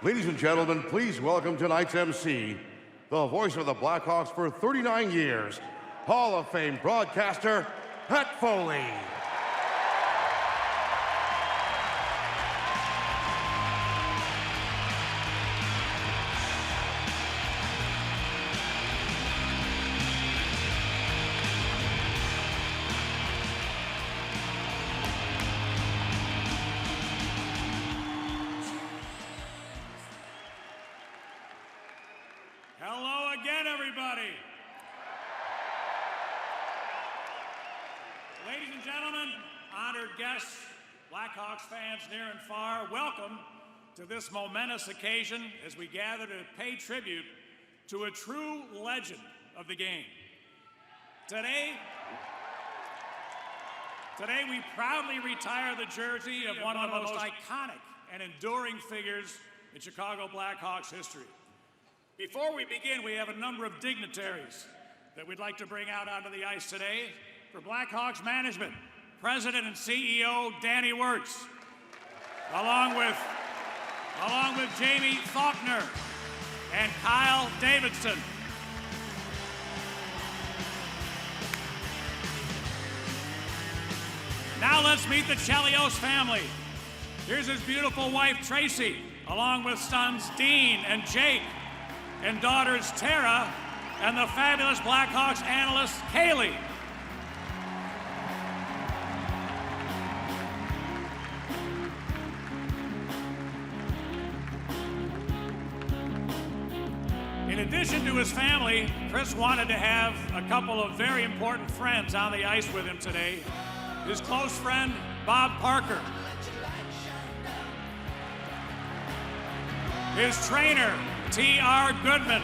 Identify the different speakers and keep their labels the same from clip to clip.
Speaker 1: Ladies and gentlemen, please welcome tonight's MC, the voice of the Blackhawks for 39 years, Hall of Fame broadcaster, Pat Foley.
Speaker 2: Hello again, everybody. Ladies and gentlemen, honored guests, Blackhawks fans near and far, welcome to this momentous occasion as we gather to pay tribute to a true legend of the game. Today we proudly retire the jersey of one of the most iconic and enduring figures in Chicago Blackhawks history. Before we begin, we have a number of dignitaries that we'd like to bring out onto the ice today. For Blackhawks management, President and CEO Danny Wirtz, along with Jamie Faulkner and Kyle Davidson. Now let's meet the Chelios family. Here's his beautiful wife, Tracy, along with sons Dean and Jake, and daughters Tara and the fabulous Blackhawks analyst Kaylee. In addition to his family, Chris wanted to have a couple of very important friends on the ice with him today. His close friend, Bob Parker. His trainer, T.R. Goodman.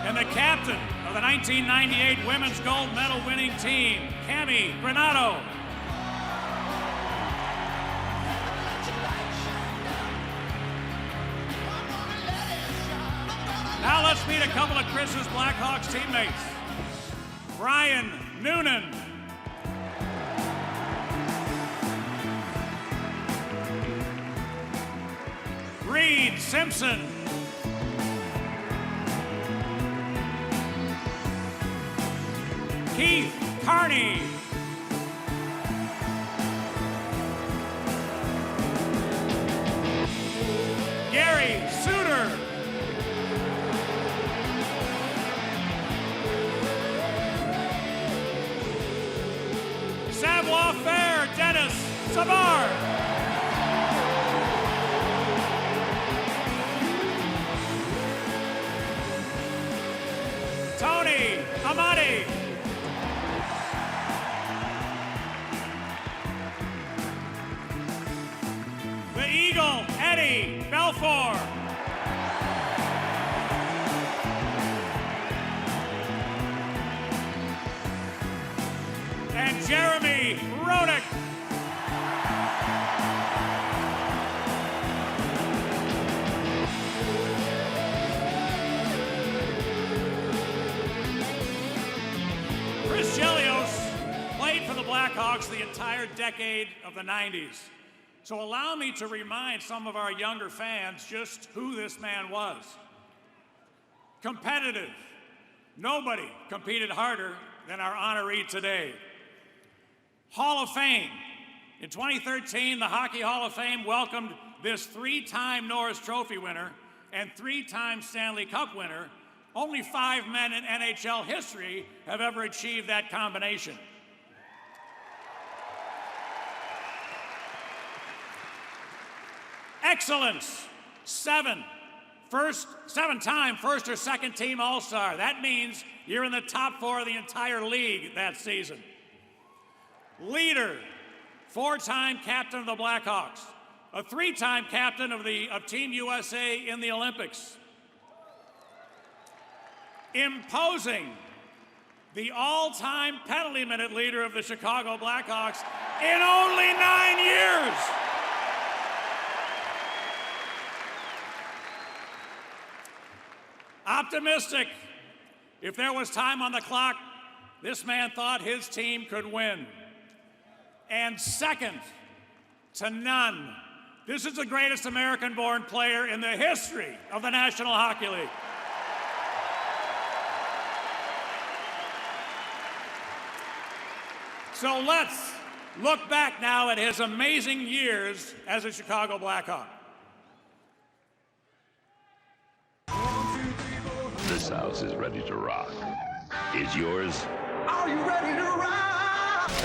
Speaker 2: And the captain of the 1998 women's gold medal winning team, Cami Granato. Now let's meet a couple of Chris's Blackhawks teammates. Brian Noonan. Reed Simpson. Keith Carney. Gary Suter. Savoir-faire Dennis Savard. Tony Amati. The Eagle, Eddie Belfour. And Jeremy Roenick. Chris Chelios played for the Blackhawks the entire decade of the 90s. So allow me to remind some of our younger fans just who this man was. Competitive. Nobody competed harder than our honoree today. Hall of Fame. In 2013, the Hockey Hall of Fame welcomed this three-time Norris Trophy winner and three-time Stanley Cup winner. Only 5 men in NHL history have ever achieved that combination. Excellence, 7-time first or second team All-Star. That means you're in the top 4 of the entire league that season. Leader, 4-time captain of the Blackhawks, a 3-time captain of Team USA in the Olympics. Imposing, the all-time penalty minute leader of the Chicago Blackhawks in only 9 years. Optimistic. If there was time on the clock, this man thought his team could win. And second to none. This is the greatest American-born player in the history of the National Hockey League. So let's look back now at his amazing years as a Chicago Blackhawk.
Speaker 3: This house is ready to rock. Is yours?
Speaker 4: Are you ready to rock?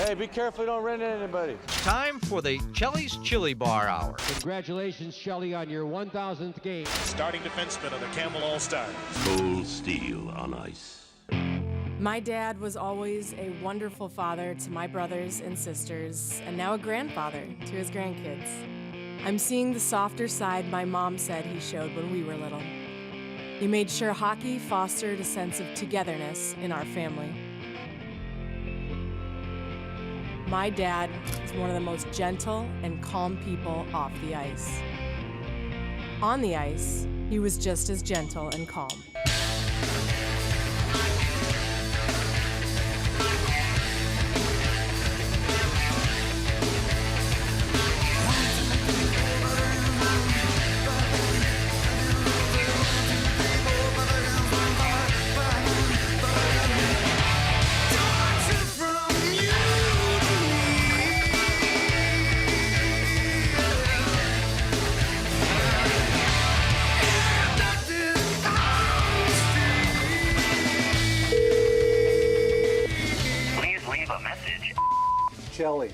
Speaker 5: Hey, be careful you don't run into anybody.
Speaker 6: Time for the Chelios Chili Bar Hour.
Speaker 7: Congratulations, Shelly, on your 1,000th game.
Speaker 8: Starting defenseman of the Camel All-Stars.
Speaker 3: Cold steel on ice.
Speaker 9: My dad was always a wonderful father to my brothers and sisters, and now a grandfather to his grandkids. I'm seeing the softer side my mom said he showed when we were little. He made sure hockey fostered a sense of togetherness in our family. My dad is one of the most gentle and calm people off the ice. On the ice, he was just as gentle and calm.
Speaker 10: Shelly,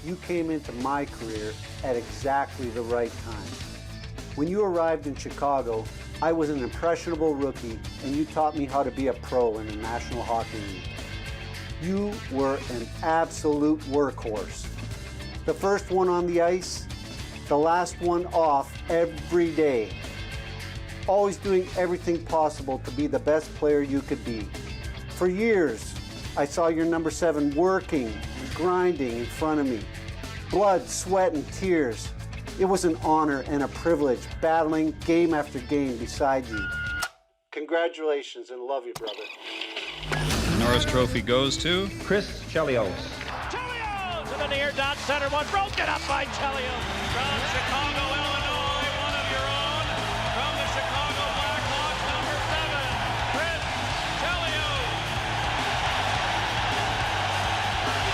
Speaker 10: you came into my career at exactly the right time. When you arrived in Chicago, I was an impressionable rookie, and you taught me how to be a pro in the National Hockey League. You were an absolute workhorse. The first one on the ice, the last one off every day. Always doing everything possible to be the best player you could be. For years, I saw your number 7 working and grinding in front of me. Blood, sweat, and tears. It was an honor and a privilege battling game after game beside you. Congratulations and love you, brother.
Speaker 11: The Norris Trophy goes to
Speaker 7: Chris Chelios.
Speaker 8: Chelios in the near dot center one, broken up by Chelios. From Chicago, Illinois, one of your own. From the Chicago Blackhawks, number 7, Chris Chelios.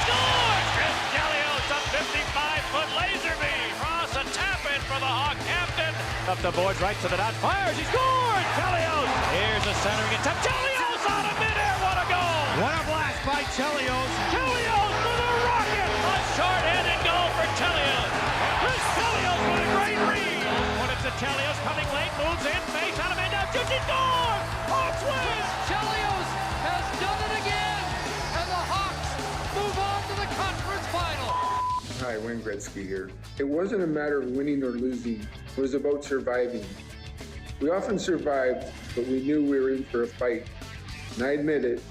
Speaker 8: Scores! Chris Chelios, a 55-foot laser beam. Cross a tap-in for the Hawk captain. Up the boards, right to the dot, fires, he scores! Chelios! Here's a centering attempt. Chelios out of midair, what a goal!
Speaker 2: What a blast by Chelios.
Speaker 8: Chelios for the Rocket! A short-handed goal for Chelios. Chris Chelios with a great read. When it's a Chelios coming late, moves in, face out of it, now shoots, he scores! Hawks win!
Speaker 4: Chelios has done it again, and the Hawks move on to the conference final.
Speaker 12: Hi, Wayne Gretzky here. It wasn't a matter of winning or losing. It was about surviving. We often survived, but we knew we were in for a fight. And I admit it,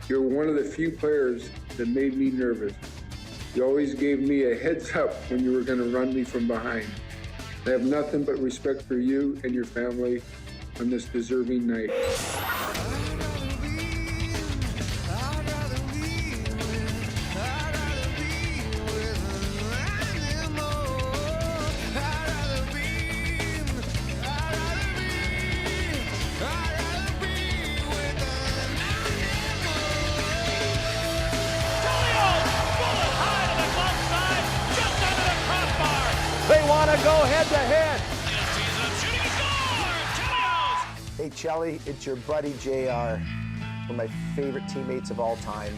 Speaker 12: you're one of the few players that made me nervous. You always gave me a heads up when you were going to run me from behind. I have nothing but respect for you and your family on this deserving night.
Speaker 5: They want to go head-to-head.
Speaker 13: Hey, Chelly, it's your buddy JR, one of my favorite teammates of all time.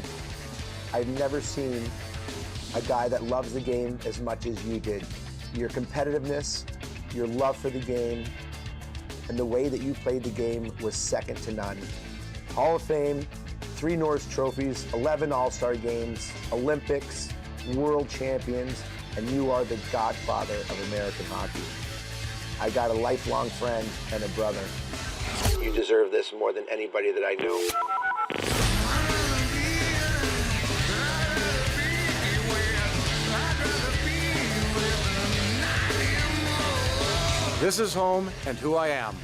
Speaker 13: I've never seen a guy that loves the game as much as you did. Your competitiveness, your love for the game, and the way that you played the game was second to none. Hall of Fame, 3 Norris trophies, 11 All-Star games, Olympics, world champions, and you are the godfather of American hockey. I got a lifelong friend and a brother. You deserve this more than anybody that I knew.
Speaker 5: This is home and who I am.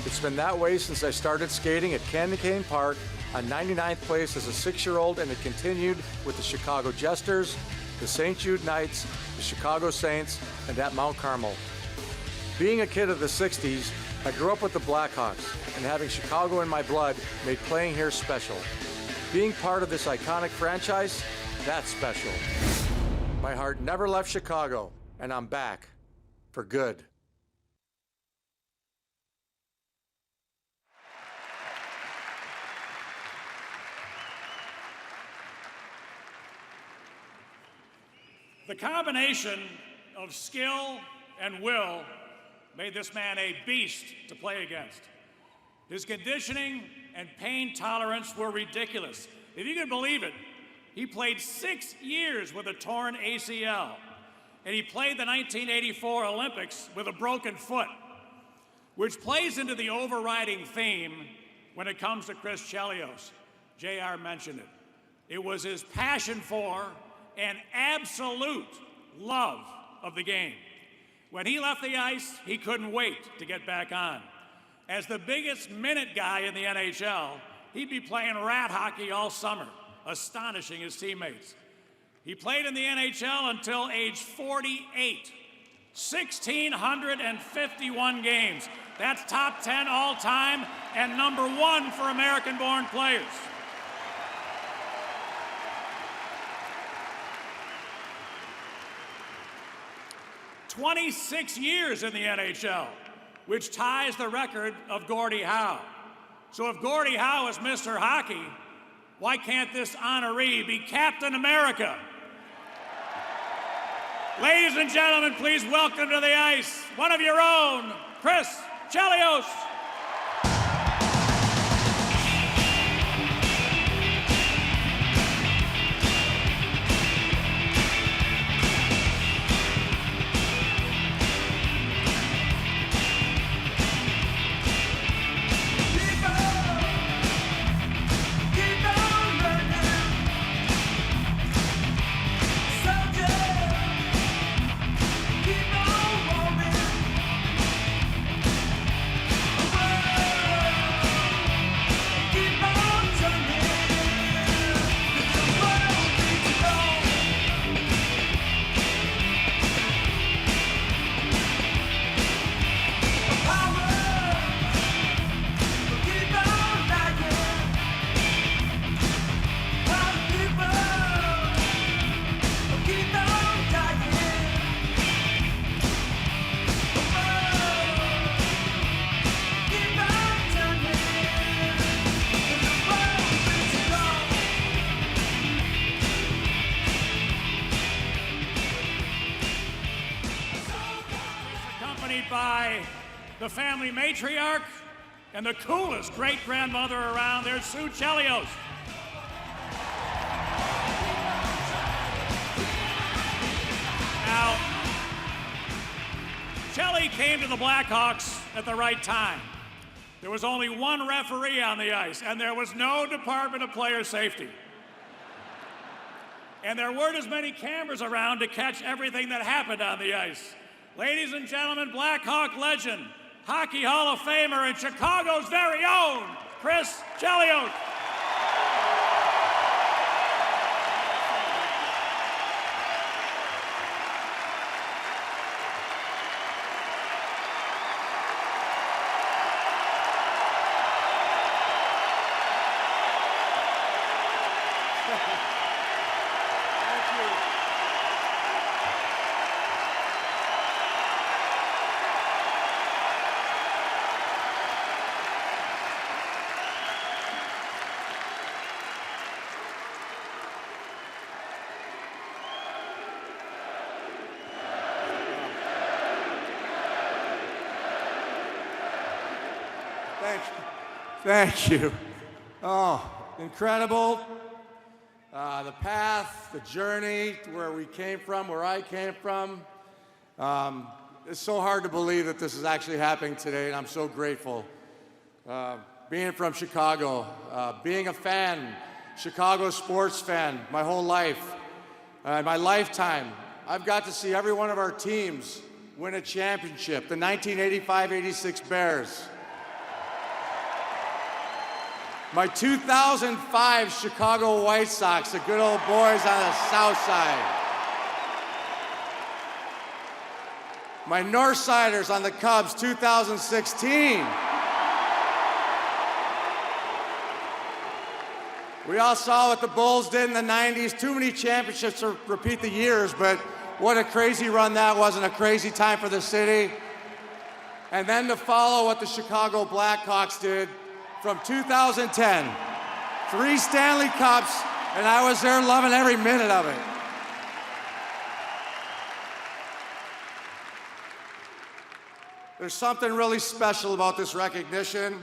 Speaker 5: It's been that way since I started skating at Candy Cane Park on 99th place as a 6-year-old, and it continued with the Chicago Jesters, the St. Jude Knights, the Chicago Saints, and at Mount Carmel. Being a kid of the 60s, I grew up with the Blackhawks, and having Chicago in my blood made playing here special. Being part of this iconic franchise, that's special. My heart never left Chicago, and I'm back for good.
Speaker 2: The combination of skill and will made this man a beast to play against. His conditioning and pain tolerance were ridiculous. If you can believe it, he played 6 years with a torn ACL, and he played the 1984 Olympics with a broken foot, which plays into the overriding theme when it comes to Chris Chelios. JR mentioned it. It was his passion for and absolute love of the game. When he left the ice, he couldn't wait to get back on. As the biggest minute guy in the NHL, he'd be playing rat hockey all summer, astonishing his teammates. He played in the NHL until age 48, 1,651 games. That's top 10 all time and #1 for American-born players. 26 years in the NHL, which ties the record of Gordie Howe. So if Gordie Howe is Mr. Hockey, why can't this honoree be Captain America? Ladies and gentlemen, please welcome to the ice one of your own, Chris Chelios. By the family matriarch and the coolest great-grandmother around. There's Sue Chelios. Now, Chelly came to the Blackhawks at the right time. There was only one referee on the ice, and there was no Department of Player Safety. And there weren't as many cameras around to catch everything that happened on the ice. Ladies and gentlemen, Blackhawk legend, Hockey Hall of Famer, and Chicago's very own, Chris Chelios.
Speaker 5: Thank you. Oh, incredible. The path, the journey, where we came from, where I came from. It's so hard to believe that this is actually happening today, and I'm so grateful. Being from Chicago, being a fan, Chicago sports fan my whole life, my lifetime, I've got to see every one of our teams win a championship. The 1985-86 Bears. My 2005 Chicago White Sox, the good old boys on the South Side. My Northsiders on the Cubs 2016. We all saw what the Bulls did in the 90s. Too many championships to repeat the years, but what a crazy run that was, and a crazy time for the city. And then to follow what the Chicago Blackhawks did from 2010. 3 Stanley Cups, and I was there loving every minute of it. There's something really special about this recognition,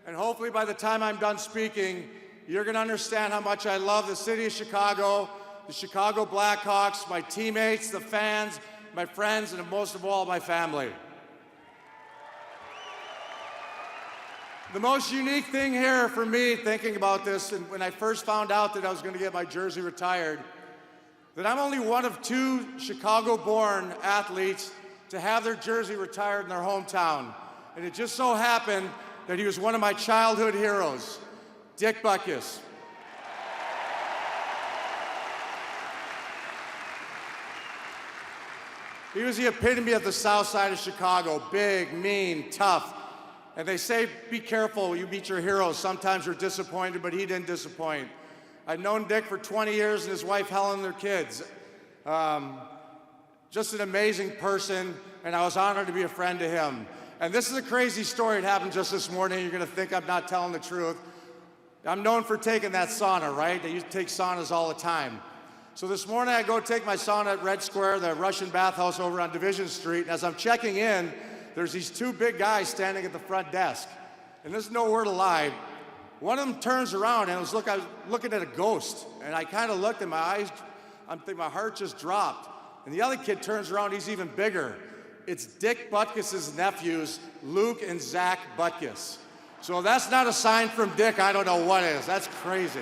Speaker 5: and hopefully by the time I'm done speaking, you're gonna understand how much I love the city of Chicago, the Chicago Blackhawks, my teammates, the fans, my friends, and most of all, my family. The most unique thing here for me thinking about this, and when I first found out that I was gonna get my jersey retired, that I'm only one of 2 Chicago-born athletes to have their jersey retired in their hometown. And it just so happened that he was one of my childhood heroes, Dick Butkus. He was the epitome of the south side of Chicago, big, mean, tough. And they say, be careful, you meet your heroes. Sometimes you're disappointed, but he didn't disappoint. I've known Dick for 20 years and his wife Helen, their kids. Just an amazing person, and I was honored to be a friend to him. And this is a crazy story. It happened just this morning. You're gonna think I'm not telling the truth. I'm known for taking that sauna, right? I used to take saunas all the time. So this morning I go take my sauna at Red Square, the Russian bathhouse over on Division Street, and as I'm checking in, there's these 2 big guys standing at the front desk. And there's no word of lie. One of them turns around and I was looking at a ghost. And I kind of looked in my eyes, I'm thinking my heart just dropped. And the other kid turns around, he's even bigger. It's Dick Butkus' nephews, Luke and Zach Butkus. So if that's not a sign from Dick, I don't know what is. That's crazy.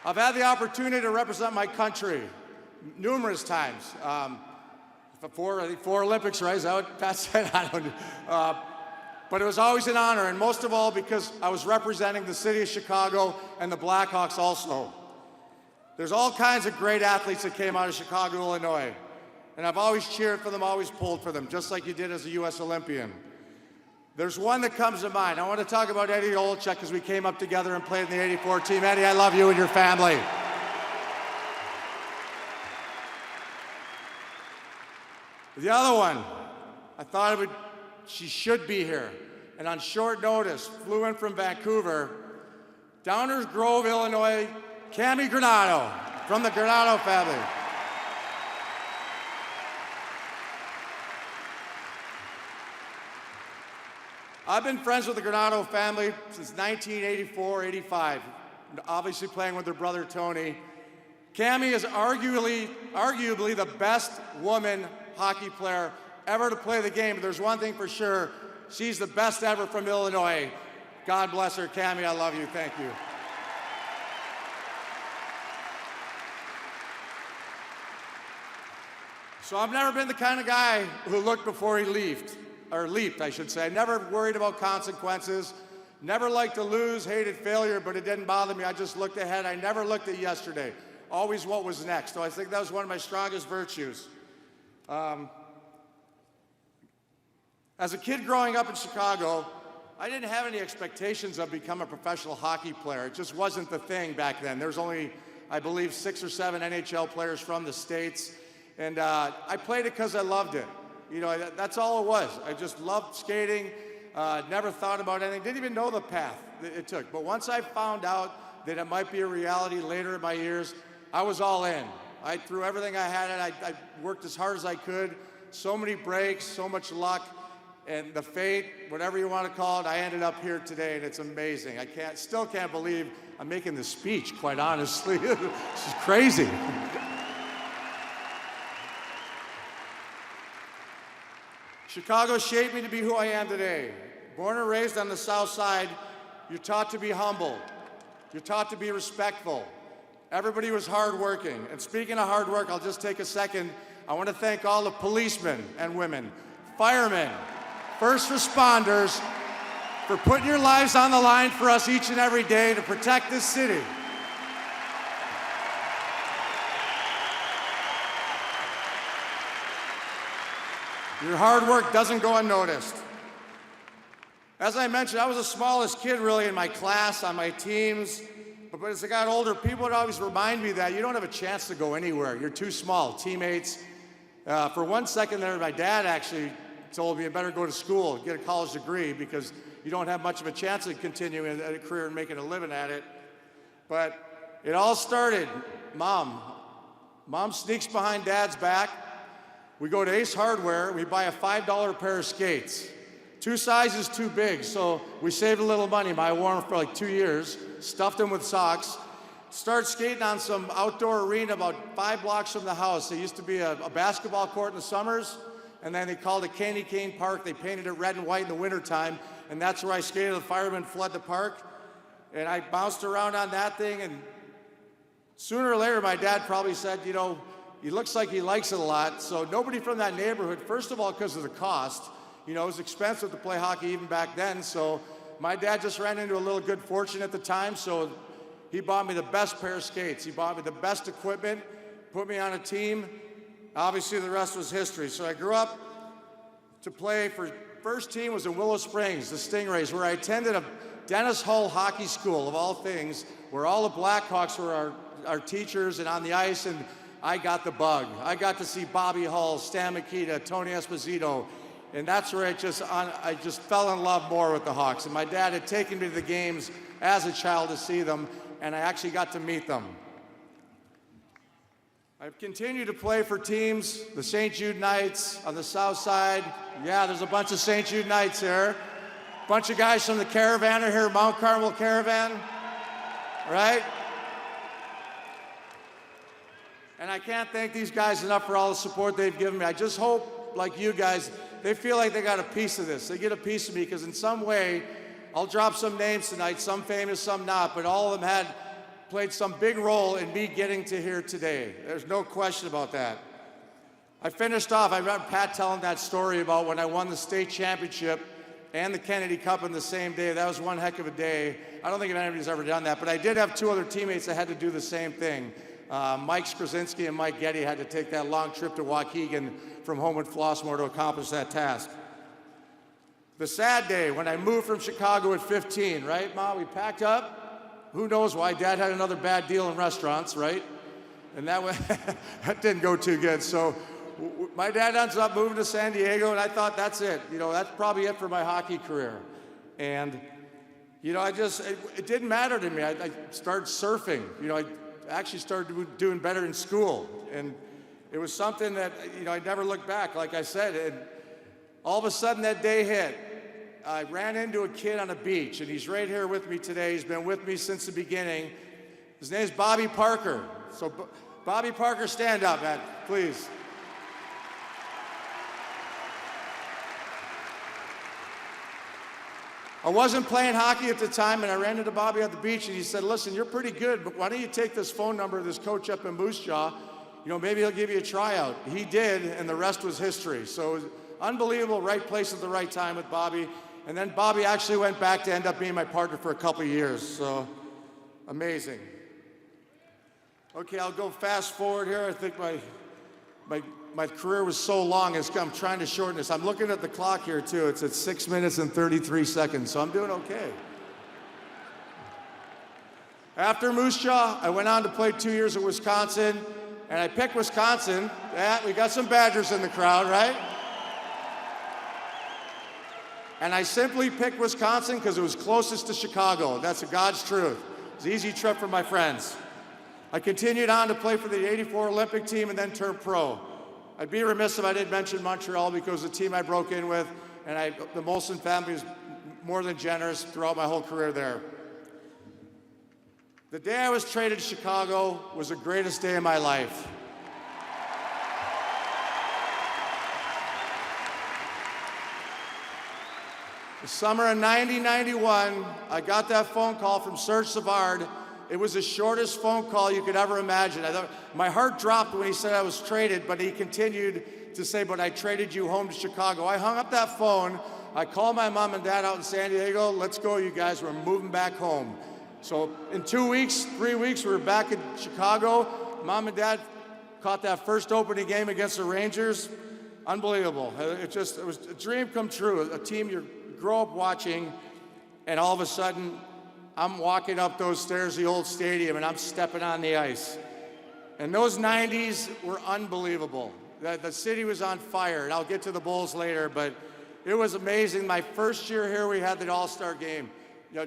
Speaker 5: I've had the opportunity to represent my country numerous times. 4 Olympics, right? Is that what Pat said? I don't know. But it was always an honor, and most of all because I was representing the city of Chicago and the Blackhawks also. There's all kinds of great athletes that came out of Chicago, Illinois. And I've always cheered for them, always pulled for them, just like you did as a U.S. Olympian. There's one that comes to mind. I want to talk about Eddie Olczyk because we came up together and played in the '84 team. Eddie, I love you and your family. The other one, I thought she should be here. And on short notice, flew in from Vancouver, Downers Grove, Illinois, Cammy Granato, from the Granato family. I've been friends with the Granato family since 1984, 85, obviously playing with their brother Tony. Cammy is arguably the best woman hockey player ever to play the game, but there's one thing for sure, she's the best ever from Illinois. God bless her. Cammy, I love you. Thank you. So I've never been the kind of guy who looked before he leaped, I should say. I never worried about consequences, never liked to lose, hated failure, but it didn't bother me. I just looked ahead. I never looked at yesterday, always what was next. So I think that was one of my strongest virtues. As a kid growing up in Chicago, I didn't have any expectations of becoming a professional hockey player. It just wasn't the thing back then. There was only, I believe, 6 or 7 NHL players from the States. And I played it because I loved it. You know, that's all it was. I just loved skating, never thought about anything, didn't even know the path that it took. But once I found out that it might be a reality later in my years, I was all in. I threw everything I had in. I worked as hard as I could. So many breaks, so much luck, and the fate, whatever you want to call it, I ended up here today, and it's amazing. I still can't believe I'm making this speech, quite honestly. This is crazy. Chicago shaped me to be who I am today. Born and raised on the South Side, you're taught to be humble. You're taught to be respectful. Everybody was hardworking. And speaking of hard work, I'll just take a second. I want to thank all the policemen and women, firemen, first responders, for putting your lives on the line for us each and every day to protect this city. Your hard work doesn't go unnoticed. As I mentioned, I was the smallest kid really in my class, on my teams. But as I got older, people would always remind me that you don't have a chance to go anywhere. You're too small. Teammates. For 1 second there, my dad actually told me you better go to school, get a college degree, because you don't have much of a chance of continuing a career and making a living at it. But it all started, Mom. Mom sneaks behind Dad's back. We go to Ace Hardware. We buy a $5 pair of skates. 2 sizes too big, so we saved a little money. I wore them for like 2 years, stuffed them with socks, started skating on some outdoor arena about 5 blocks from the house. There used to be a basketball court in the summers, and then they called it Candy Cane Park. They painted it red and white in the wintertime, and that's where I skated. The firemen flood the park, and I bounced around on that thing, and sooner or later, my dad probably said, you know, he looks like he likes it a lot, so nobody from that neighborhood, first of all, because of the cost, you know, it was expensive to play hockey even back then, so my dad just ran into a little good fortune at the time, so he bought me the best pair of skates. He bought me the best equipment, put me on a team. Obviously, the rest was history. So I grew up to play for, first team was in Willow Springs, the Stingrays, where I attended a Dennis Hull hockey school, of all things, where all the Blackhawks were our teachers and on the ice, and I got the bug. I got to see Bobby Hull, Stan Mikita, Tony Esposito, and that's where I just fell in love more with the Hawks. And my dad had taken me to the games as a child to see them, and I actually got to meet them. I've continued to play for teams, the St. Jude Knights on the south side. Yeah, there's a bunch of St. Jude Knights here. A bunch of guys from the Caravan are here, Mount Carmel Caravan, right? And I can't thank these guys enough for all the support they've given me. I just hope, like you guys, they feel like they got a piece of this. They get a piece of me, because in some way, I'll drop some names tonight, some famous, some not, but all of them played some big role in me getting to here today. There's no question about that. I finished off, I remember Pat telling that story about when I won the state championship and the Kennedy Cup in the same day. That was one heck of a day. I don't think anybody's ever done that, but I did have 2 other teammates that had to do the same thing. Mike Skrasinski and Mike Getty had to take that long trip to Waukegan from home in Flossmoor to accomplish that task. The sad day when I moved from Chicago at 15, right, Ma? We packed up. Who knows why? Dad had another bad deal in restaurants, right? And that didn't go too good. So my dad ends up moving to San Diego, and I thought, that's it. You know, that's probably it for my hockey career. And, you know, it didn't matter to me. I started surfing. You know, I actually started doing better in school. And it was something that, you know, I never looked back, like I said. And all of a sudden that day hit. I ran into a kid on a beach, and he's right here with me today. He's been with me since the beginning. His name's Bobby Parker. So, Bobby Parker, stand up, man, please. I wasn't playing hockey at the time, and I ran into Bobby at the beach, and he said, listen, you're pretty good, but why don't you take this phone number of this coach up in Moose Jaw? You know, maybe he'll give you a tryout. He did, and the rest was history. So it was unbelievable, right place at the right time with Bobby. And then Bobby actually went back to end up being my partner for a couple of years. So amazing. Okay, I'll go fast forward here. I think my career was so long, I'm trying to shorten this. I'm looking at the clock here too. It's at 6 minutes and 33 seconds, so I'm doing okay. After Moose Jaw, I went on to play 2 years at Wisconsin, and I picked Wisconsin. Yeah, we got some Badgers in the crowd, right? And I simply picked Wisconsin because it was closest to Chicago. That's God's truth. It was an easy trip for my friends. I continued on to play for the '84 Olympic team and then turned pro. I'd be remiss if I didn't mention Montreal, because the team I broke in with, and the Molson family was more than generous throughout my whole career there. The day I was traded to Chicago was the greatest day of my life. The summer of 1991, I got that phone call from Serge Savard. It was the shortest phone call you could ever imagine. My heart dropped when he said I was traded, but he continued to say, but I traded you home to Chicago. I hung up that phone. I called my mom and dad out in San Diego. Let's go, you guys. We're moving back home. So in 2 weeks, 3 weeks, we were back in Chicago. Mom and dad caught that first opening game against the Rangers. unbelievable. It was a dream come true. A team you grow up watching, and all of a sudden, I'm walking up those stairs, the old stadium, and I'm stepping on the ice. And those 90s were unbelievable. The city was on fire, and I'll get to the Bulls later, but it was amazing. My first year here, we had the All-Star game.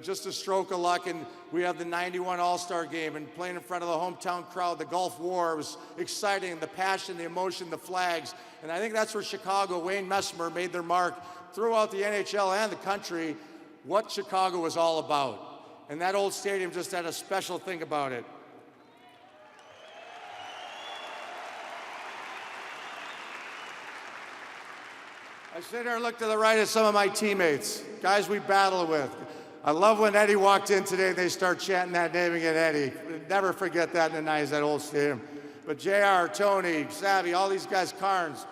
Speaker 5: Just a stroke of luck, and we have the 91 All-Star game, and playing in front of the hometown crowd, the Gulf War was exciting, the passion, the emotion, the flags. And I think that's where Chicago, Wayne Messmer made their mark throughout the NHL and the country, what Chicago was all about. And that old stadium just had a special thing about it. I sit there and look to the right at some of my teammates, guys we battle with. I love when Eddie walked in today and they start chanting that name again, Eddie. Never forget that in the 90s, that old stadium. But JR, Tony, Savvy, all these guys, Carnes.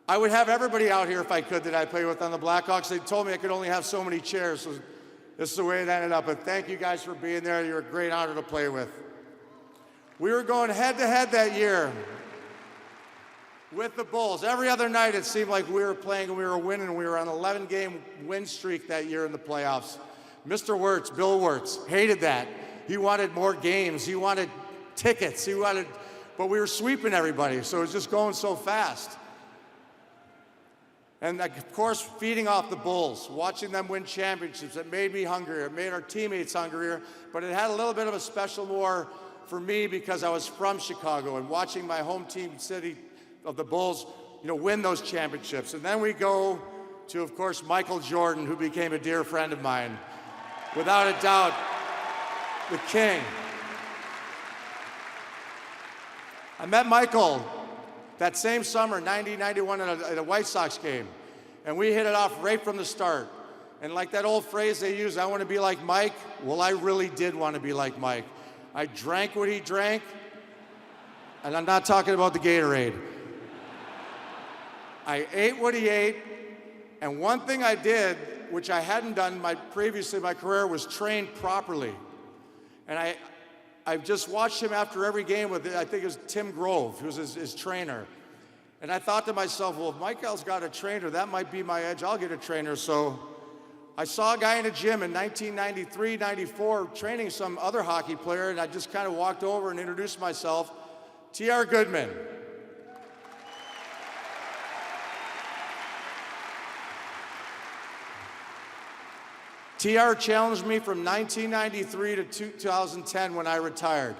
Speaker 5: I would have everybody out here if I could that I played with on the Blackhawks. They told me I could only have so many chairs, so this is the way it ended up. But thank you guys for being there. You're a great honor to play with. We were going head-to-head that year with the Bulls. Every other night it seemed like we were playing and we were winning. We were on an 11-game win streak that year in the playoffs. Mr. Wirtz, Bill Wirtz, hated that. He wanted more games. He wanted tickets. But we were sweeping everybody, so it was just going so fast. And of course, feeding off the Bulls, watching them win championships, it made me hungrier. It made our teammates hungrier, but it had a little bit of a special more for me because I was from Chicago and watching my home team city of the Bulls, win those championships. And then we go to, of course, Michael Jordan, who became a dear friend of mine. Without a doubt, the king. I met Michael that same summer, 90-91, at a White Sox game. And we hit it off right from the start. And like that old phrase they use, I want to be like Mike. Well, I really did want to be like Mike. I drank what he drank, and I'm not talking about the Gatorade. I ate what he ate, and one thing I did, which I hadn't done previously in my career, was train properly. And I've just watched him after every game with, I think it was Tim Grove, who was his trainer. And I thought to myself, well, if Michael's got a trainer, that might be my edge. I'll get a trainer. So I saw a guy in a gym in 1993, 94, training some other hockey player, and I just kind of walked over and introduced myself. T.R. Goodman. TR challenged me from 1993 to 2010 when I retired.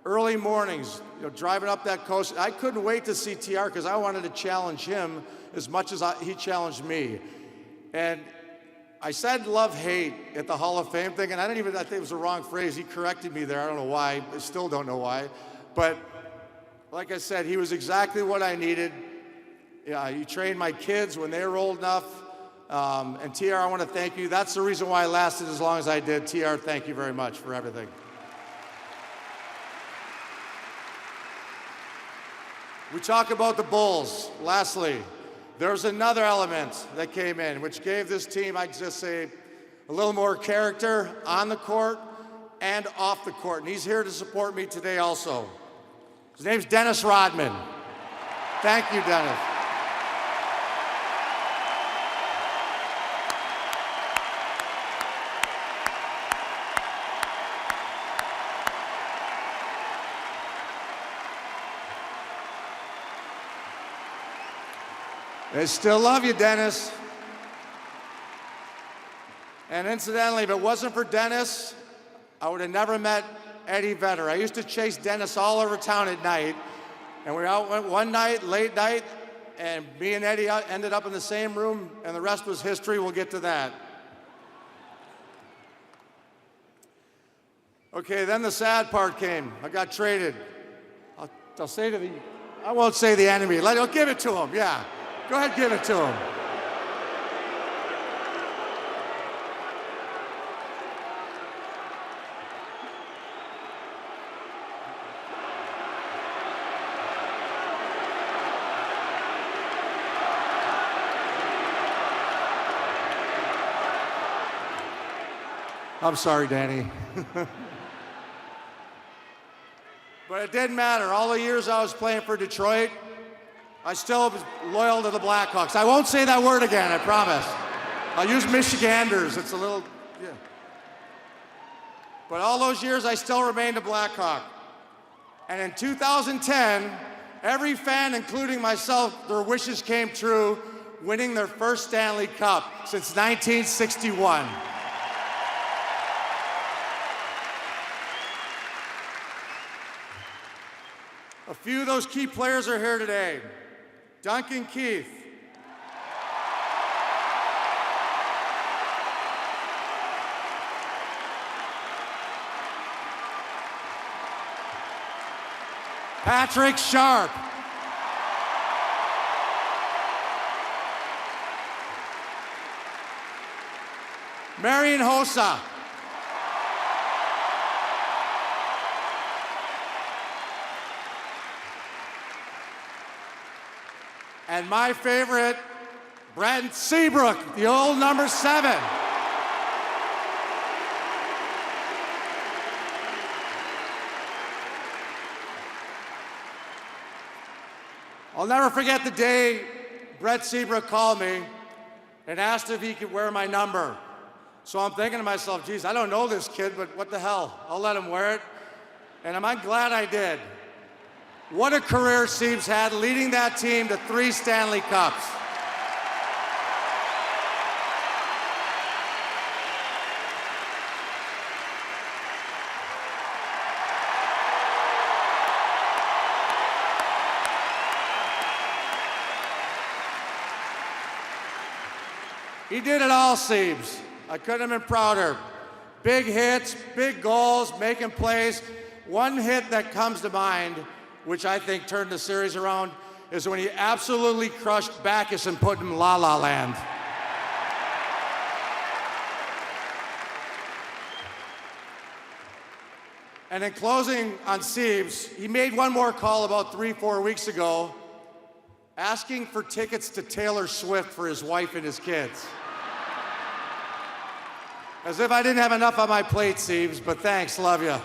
Speaker 5: Early mornings, driving up that coast. I couldn't wait to see TR because I wanted to challenge him as much as he challenged me. And I said love-hate at the Hall of Fame thing, and I think it was the wrong phrase. He corrected me there. I don't know why. I still don't know why. But like I said, he was exactly what I needed. He trained my kids when they were old enough. And TR, I want to thank you. That's the reason why I lasted as long as I did. TR, thank you very much for everything. We talk about the Bulls. Lastly, there's another element that came in, which gave this team, I'd just say, a little more character on the court and off the court. And he's here to support me today also. His name's Dennis Rodman. Thank you, Dennis. I still love you, Dennis. And incidentally, if it wasn't for Dennis, I would have never met Eddie Vedder. I used to chase Dennis all over town at night. And we went one night, late night, and me and Eddie ended up in the same room, and the rest was history. We'll get to that. Okay, then the sad part came. I got traded. I'll say to I won't say the enemy. I'll give it to him, yeah. Go ahead, give it to him. I'm sorry, Danny. But it didn't matter. All the years I was playing for Detroit, I still was loyal to the Blackhawks. I won't say that word again, I promise. I'll use Michiganders. It's a little, yeah. But all those years, I still remained a Blackhawk. And in 2010, every fan, including myself, their wishes came true, winning their first Stanley Cup since 1961. A few of those key players are here today. Duncan Keith. Patrick Sharp. Marian Hossa. And my favorite, Brent Seabrook, the old number 7. I'll never forget the day Brett Seabrook called me and asked if he could wear my number. So I'm thinking to myself, geez, I don't know this kid, but what the hell? I'll let him wear it. And I'm glad I did. What a career Siebes had, leading that team to 3 Stanley Cups. He did it all, Siebes. I couldn't have been prouder. Big hits, big goals, making plays. One hit that comes to mind, which I think turned the series around, is when he absolutely crushed Backus and put him in La La Land. And in closing on Siebes, he made one more call about 3-4 weeks ago, asking for tickets to Taylor Swift for his wife and his kids. As if I didn't have enough on my plate, Siebes, but thanks, love you.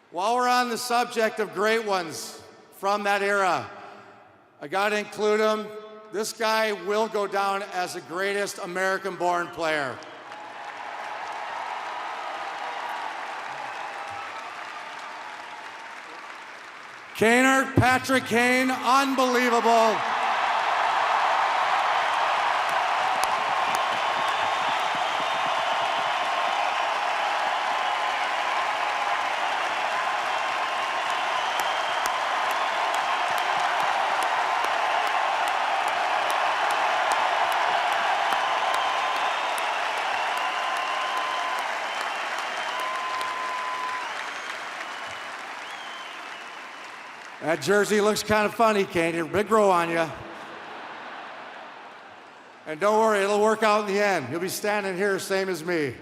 Speaker 5: While we're on the subject of great ones from that era, I gotta include him. This guy will go down as the greatest American-born player. Kaner, Patrick Kane, unbelievable. That jersey looks kind of funny, Kane. Big row on you. And don't worry, it'll work out in the end. You'll be standing here same as me.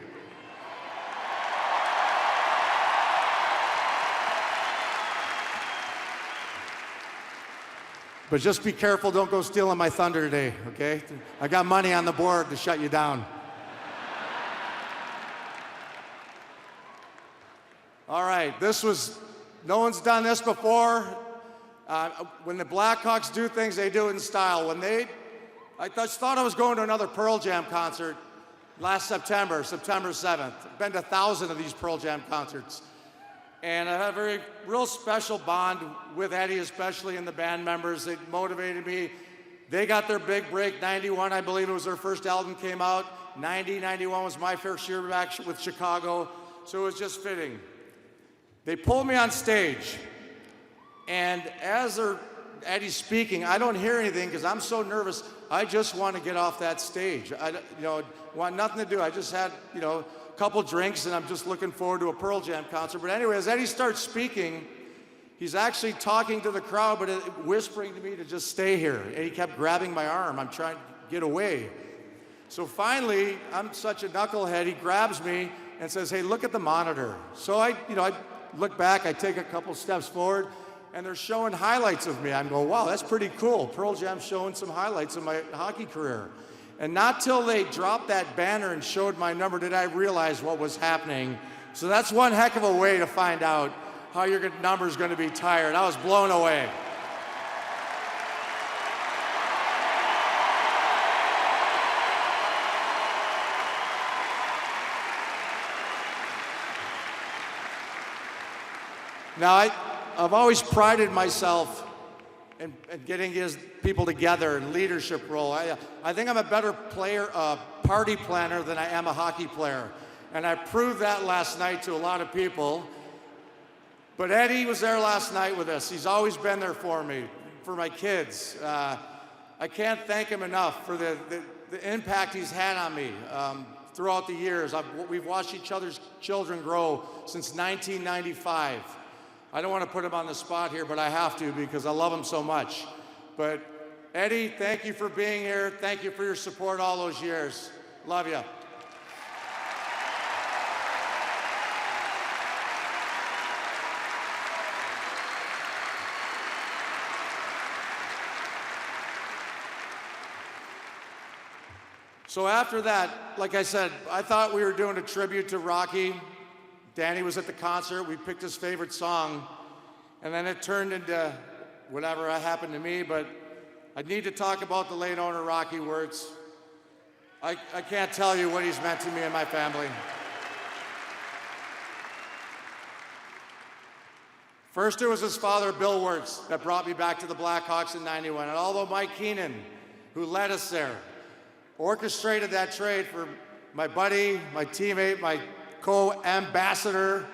Speaker 5: But just be careful, don't go stealing my thunder today, okay? I got money on the board to shut you down. All right, no one's done this before. When the Blackhawks do things, they do it in style. I just thought I was going to another Pearl Jam concert last September 7th. I've been to 1,000 of these Pearl Jam concerts. And I have a real special bond with Eddie, especially, and the band members. They motivated me. They got their big break, 91, I believe it was their first album came out. 91 was my first year back with Chicago, so it was just fitting. They pulled me on stage. And as Eddie's speaking, I don't hear anything because I'm so nervous. I just want to get off that stage. I want nothing to do. I just had, a couple drinks and I'm just looking forward to a Pearl Jam concert. But anyway, as Eddie starts speaking, he's actually talking to the crowd, but whispering to me to just stay here. And he kept grabbing my arm. I'm trying to get away. So finally, I'm such a knucklehead, he grabs me and says, hey, look at the monitor. So I look back, I take a couple steps forward, and they're showing highlights of me. I'm going, wow, that's pretty cool. Pearl Jam's showing some highlights of my hockey career. And not till they dropped that banner and showed my number did I realize what was happening. So that's one heck of a way to find out how your number's going to be tired. I was blown away. Now, I've always prided myself in getting his people together in leadership role. I think I'm a better player, party planner than I am a hockey player. And I proved that last night to a lot of people. But Eddie was there last night with us. He's always been there for me, for my kids. I can't thank him enough for the impact he's had on me throughout the years. We've watched each other's children grow since 1995. I don't want to put him on the spot here, but I have to because I love him so much. But Eddie, thank you for being here. Thank you for your support all those years. Love you. So after that, like I said, I thought we were doing a tribute to Rocky. Danny was at the concert, we picked his favorite song, and then it turned into whatever happened to me, but I need to talk about the late owner, Rocky Wirtz. I can't tell you what he's meant to me and my family. First, it was his father, Bill Wirtz, that brought me back to the Blackhawks in '91, and although Mike Keenan, who led us there, orchestrated that trade for my buddy, my teammate, my co-ambassador.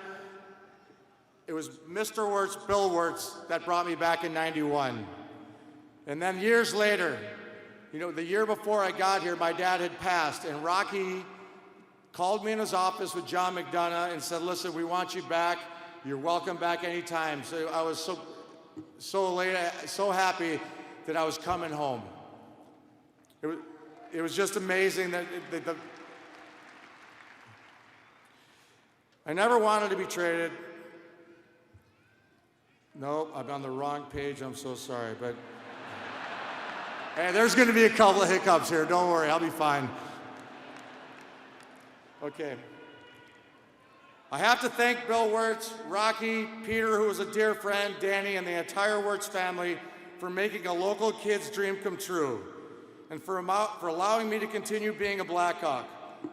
Speaker 5: It was Mr. Wirtz, Bill Wirtz, that brought me back in '91. And then years later, you know, the year before I got here, my dad had passed, and Rocky called me in his office with John McDonough and said, listen, we want you back. You're welcome back anytime. So I was so happy that I was coming home. It was just amazing that I never wanted to be traded. Nope, I'm on the wrong page, I'm so sorry, but hey, there's gonna be a couple of hiccups here, don't worry, I'll be fine. Okay. I have to thank Bill Wirtz, Rocky, Peter, who was a dear friend, Danny, and the entire Wirtz family for making a local kid's dream come true, and for allowing me to continue being a Blackhawk.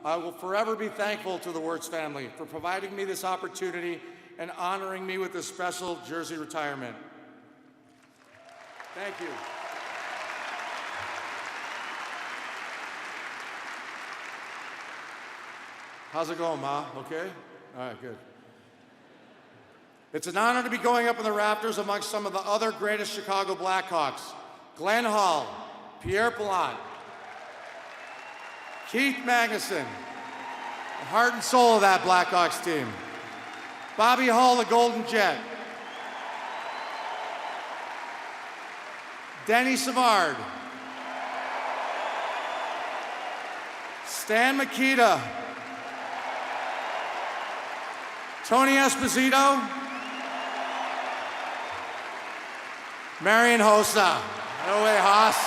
Speaker 5: I will forever be thankful to the Wirtz family for providing me this opportunity and honoring me with this special jersey retirement. Thank you. How's it going, Ma? Okay? All right, good. It's an honor to be going up in the rafters amongst some of the other greatest Chicago Blackhawks. Glenn Hall, Pierre Pallante, Keith Magnuson, the heart and soul of that Blackhawks team. Bobby Hull, the Golden Jet. Denny Savard. Stan Mikita. Tony Esposito. Marian Hossa. No way, Haas.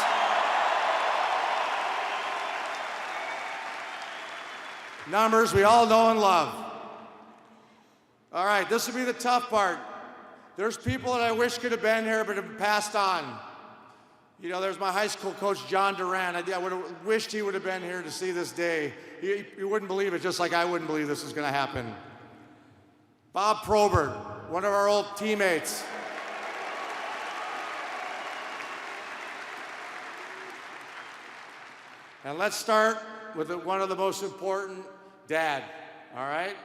Speaker 5: Numbers we all know and love. All right, this will be the tough part. There's people that I wish could have been here but have passed on. You know, there's my high school coach, John Duran. I would have wished he would have been here to see this day. You wouldn't believe it, just like I wouldn't believe this was going to happen. Bob Probert, one of our old teammates. And let's start with one of the most important, Dad, all right?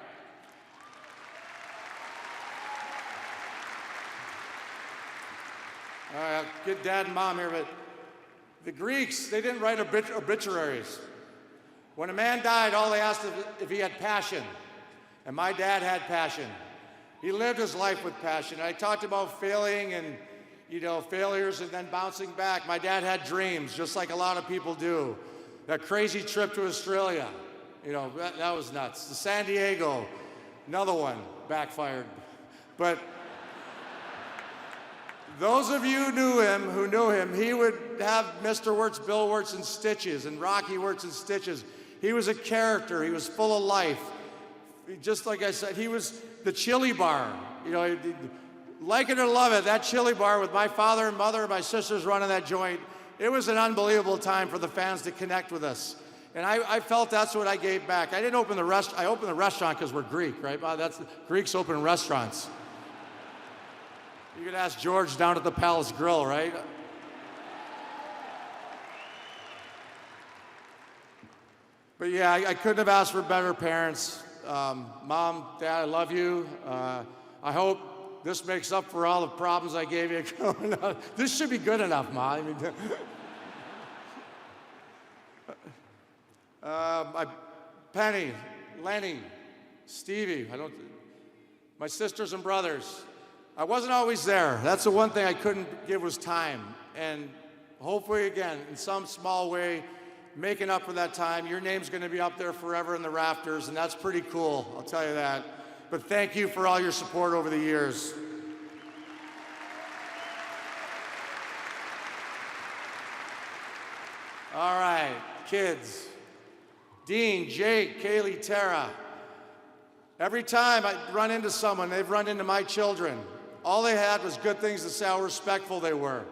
Speaker 5: All right, I'll get Dad and Mom here, but the Greeks, they didn't write obituaries. When a man died, all they asked if he had passion, and my dad had passion. He lived his life with passion. I talked about failing and, you know, failures and then bouncing back. My dad had dreams, just like a lot of people do. That crazy trip to Australia, you know, that was nuts. The San Diego, another one, backfired. But those of you who knew him, he would have Mr. Wirtz, Bill Wirtz in stitches and Rocky Wirtz in stitches. He was a character, he was full of life. Just like I said, he was the chili bar. You know, like it or love it, that chili bar with my father and mother and my sisters running that joint, it was an unbelievable time for the fans to connect with us. And I felt that's what I gave back. I didn't open the restaurant. I opened the restaurant because we're Greek, right? Greeks open restaurants. You could ask George down at the Palace Grill, right? But yeah, I couldn't have asked for better parents. Mom, Dad, I love you. I hope this makes up for all the problems I gave you growing up. This should be good enough, Mom. I mean, Penny, Lenny, Stevie, my sisters and brothers. I wasn't always there. That's the one thing I couldn't give was time. And hopefully, again, in some small way, making up for that time. Your name's going to be up there forever in the rafters, and that's pretty cool, I'll tell you that. But thank you for all your support over the years. All right, kids. Dean, Jake, Kaylee, Tara. Every time I run into someone, they've run into my children. All they had was good things to say, how respectful they were,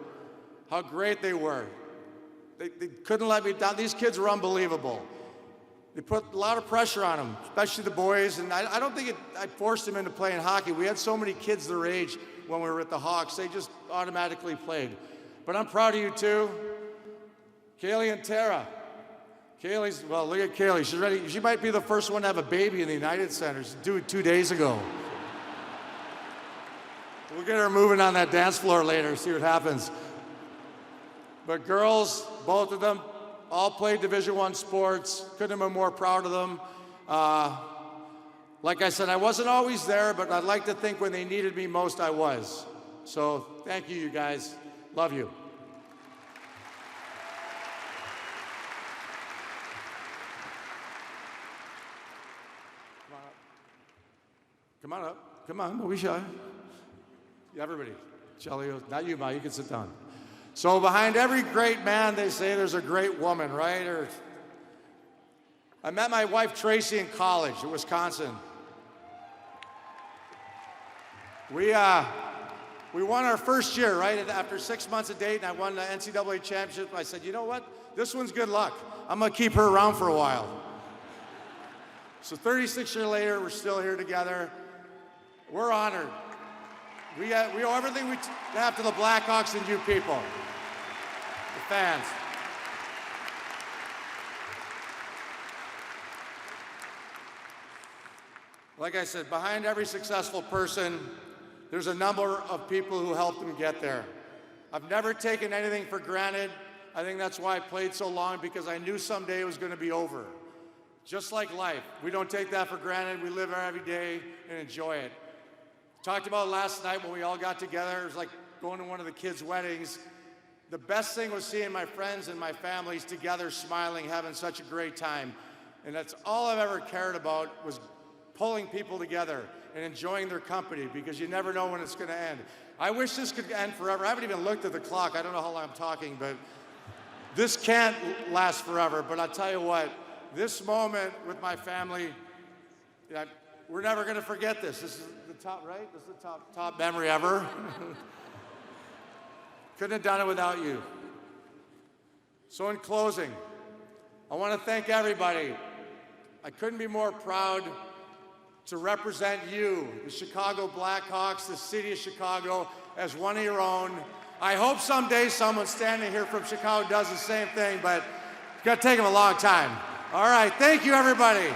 Speaker 5: how great they were. They couldn't let me down. These kids were unbelievable. They put a lot of pressure on them, especially the boys, and I don't think I forced them into playing hockey. We had so many kids their age when we were at the Hawks, they just automatically played. But I'm proud of you too. Kaylee and Tara. Kaylee's, well, look at Kaylee. She's ready. She might be the first one to have a baby in the United Center. She did it 2 days ago. We'll get her moving on that dance floor later, see what happens. But girls, both of them, all played Division I sports. Couldn't have been more proud of them. Like I said, I wasn't always there, but I'd like to think when they needed me most, I was. So thank you, you guys. Love you. Come on up. Come on, don't be shy. Everybody. Chelios, not you, Ma, you can sit down. So behind every great man, they say there's a great woman, right? I met my wife, Tracy, in college in Wisconsin. We won our first year, right? After 6 months of dating, I won the NCAA championship. I said, you know what? This one's good luck. I'm going to keep her around for a while. So 36 years later, we're still here together. We're honored. We owe everything we have to the Blackhawks and you people, the fans. Like I said, behind every successful person, there's a number of people who helped them get there. I've never taken anything for granted. I think that's why I played so long, because I knew someday it was going to be over. Just like life, we don't take that for granted. We live every day and enjoy it. Talked about last night when we all got together. It was like going to one of the kids' weddings. The best thing was seeing my friends and my families together, smiling, having such a great time. And that's all I've ever cared about, was pulling people together and enjoying their company, because you never know when it's going to end. I wish this could end forever. I haven't even looked at the clock. I don't know how long I'm talking, but this can't last forever. But I'll tell you what, this moment with my family, we're never going to forget this. This is the top, right? This is the top memory ever. Couldn't have done it without you. So in closing, I want to thank everybody. I couldn't be more proud to represent you, the Chicago Blackhawks, the city of Chicago, as one of your own. I hope someday someone standing here from Chicago does the same thing, but it's going to take them a long time. All right, thank you, everybody.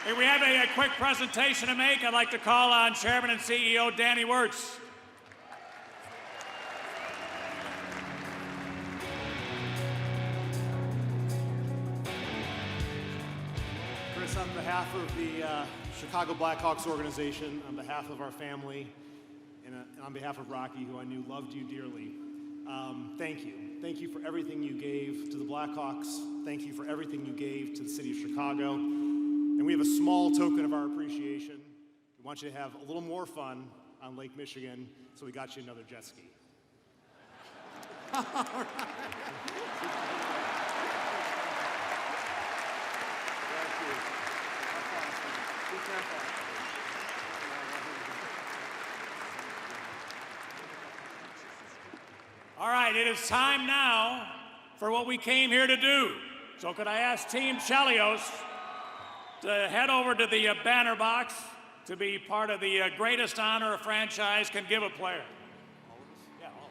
Speaker 2: Hey, we have a quick presentation to make. I'd like to call on Chairman and CEO Danny Wirtz.
Speaker 14: Chris, on behalf of the Chicago Blackhawks organization, on behalf of our family, and on behalf of Rocky, who I knew loved you dearly, thank you. Thank you for everything you gave to the Blackhawks. Thank you for everything you gave to the city of Chicago. And we have a small token of our appreciation. We want you to have a little more fun on Lake Michigan, so we got you another jet ski. All right.
Speaker 2: All right, it is time now for what we came here to do. So could I ask Team Chelios to head over to the banner box to be part of the greatest honor a franchise can give a player. Yeah, all of us.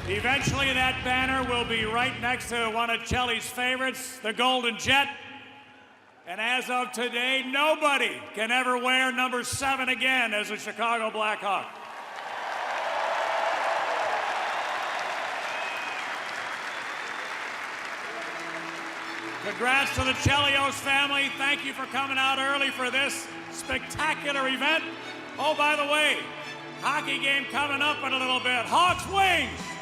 Speaker 2: Eventually, that banner will be right next to one of Chelly's favorites, the Golden Jet. And as of today, nobody can ever wear number 7 again as a Chicago Blackhawk. Congrats to the Chelios family. Thank you for coming out early for this spectacular event. Oh, by the way, hockey game coming up in a little bit. Hawks wings!